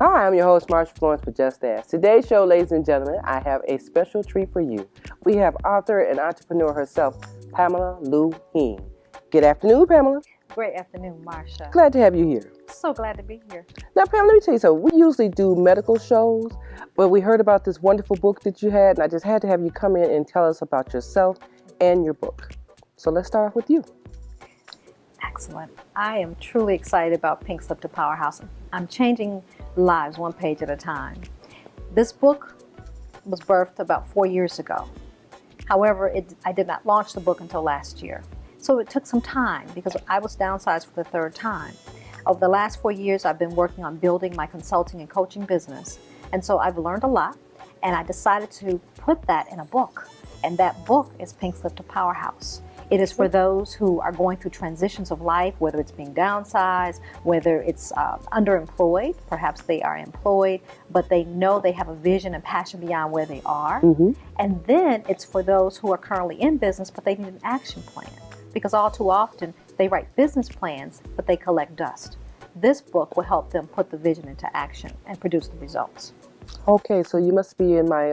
Hi, I'm your host, Marsha Florence with Just Ask. Today's show, ladies and gentlemen, I have a special treat for you. We have author and entrepreneur herself, Pamela Lue Hing. Good afternoon, Pamela. Great afternoon, Marsha. Glad to have you here. So glad to be here. Now, Pamela, let me tell you something. We usually do medical shows, but we heard about this wonderful book that you had, and I just had to have you come in and tell us about yourself and your book. So let's start off with you. Excellent. I am truly excited about Pink Slip to Powerhouse. I'm changing lives one page at a time. This book was birthed about 4 years ago. However, I did not launch the book until last year. So it took some time because I was downsized for the third time. Over the last 4 years, I've been working on building my consulting and coaching business. And so I've learned a lot, and I decided to put that in a book. And that book is Pink Slip to Powerhouse. It is for those who are going through transitions of life, whether it's being downsized, whether it's underemployed, perhaps they are employed, but they know they have a vision and passion beyond where they are. And then it's for those who are currently in business, but they need an action plan. Because all too often, they write business plans, but they collect dust. This book will help them put the vision into action and produce the results. Okay, so you must be in my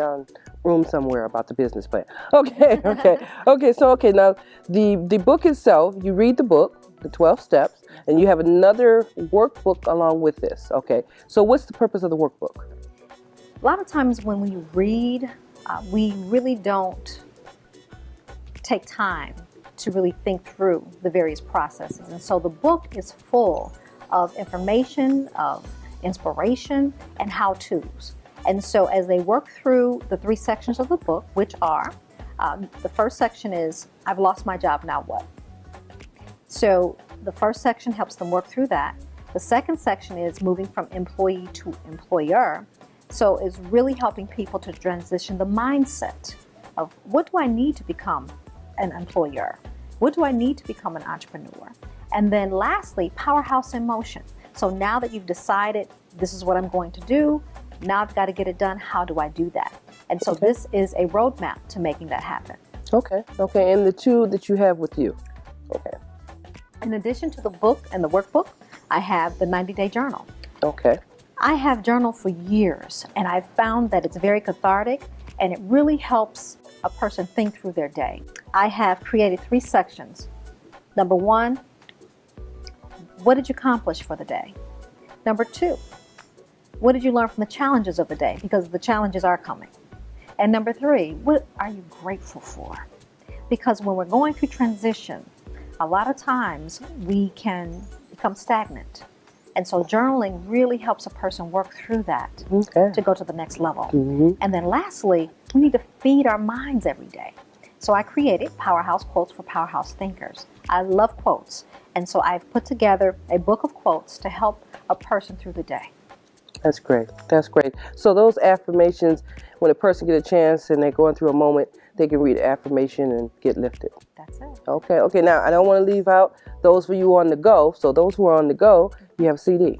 room somewhere about the business plan. Okay. Now, the book itself, you read the book, the 12 steps, and you have another workbook along with this. Okay, so what's the purpose of the workbook? A lot of times when we read, we really don't take time to really think through the various processes. And so the book is full of information, of inspiration, and how-tos. And so as they work through the 3 sections of the book, which are, the first section is, I've lost my job, now what? So the first section helps them work through that. The second section is moving from employee to employer. So it's really helping people to transition the mindset of what do I need to become an employer? What do I need to become an entrepreneur? And then lastly, Powerhouse in Motion. So now that you've decided this is what I'm going to do, now I've got to get it done. How do I do that? And so this is a roadmap to making that happen. Okay. And the two that you have with you. Okay. In addition to the book and the workbook, I have the 90-day journal. Okay. I have journaled for years, and I've found that it's very cathartic, and it really helps a person think through their day. I have created 3 sections. Number 1, what did you accomplish for the day? Number 2, what did you learn from the challenges of the day? Because the challenges are coming. And number 3, what are you grateful for? Because when we're going through transition, a lot of times we can become stagnant. And so journaling really helps a person work through that to go to the next level. And then lastly, we need to feed our minds every day. So I created Powerhouse Quotes for Powerhouse Thinkers. I love quotes. And so I've put together a book of quotes to help a person through the day. That's great. So those affirmations, when a person gets a chance and they're going through a moment, they can read affirmation and get lifted. That's it. Okay. Now, I don't want to leave out those for you on the go. So those who are on the go, you have a CD.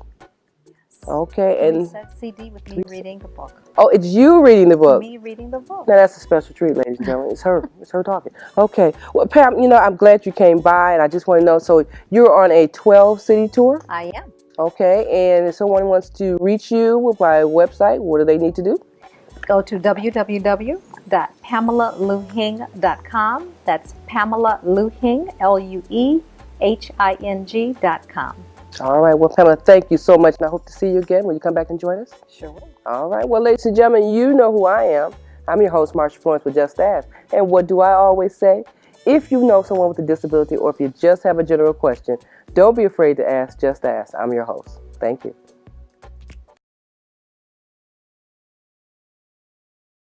Yes. Okay. And that CD with me reading the book. Oh, it's you reading the book. Me reading the book. Now, that's a special treat, ladies and gentlemen. It's her talking. Okay. Well, Pam, I'm glad you came by, and I just want to know, so you're on a 12-city tour? I am. Okay, and if someone wants to reach you by website, what do they need to do? Go to www.PamelaLueHing.com. That's Pamela Lue Hing, LueHing.com. All right, well, Pamela, thank you so much, and I hope to see you again when you come back and join us. Sure will. All right, well, ladies and gentlemen, you know who I am. I'm your host, Marsha Florence with Just Ask. And what do I always say? If you know someone with a disability or if you just have a general question, don't be afraid to ask. Just ask. I'm your host. Thank you.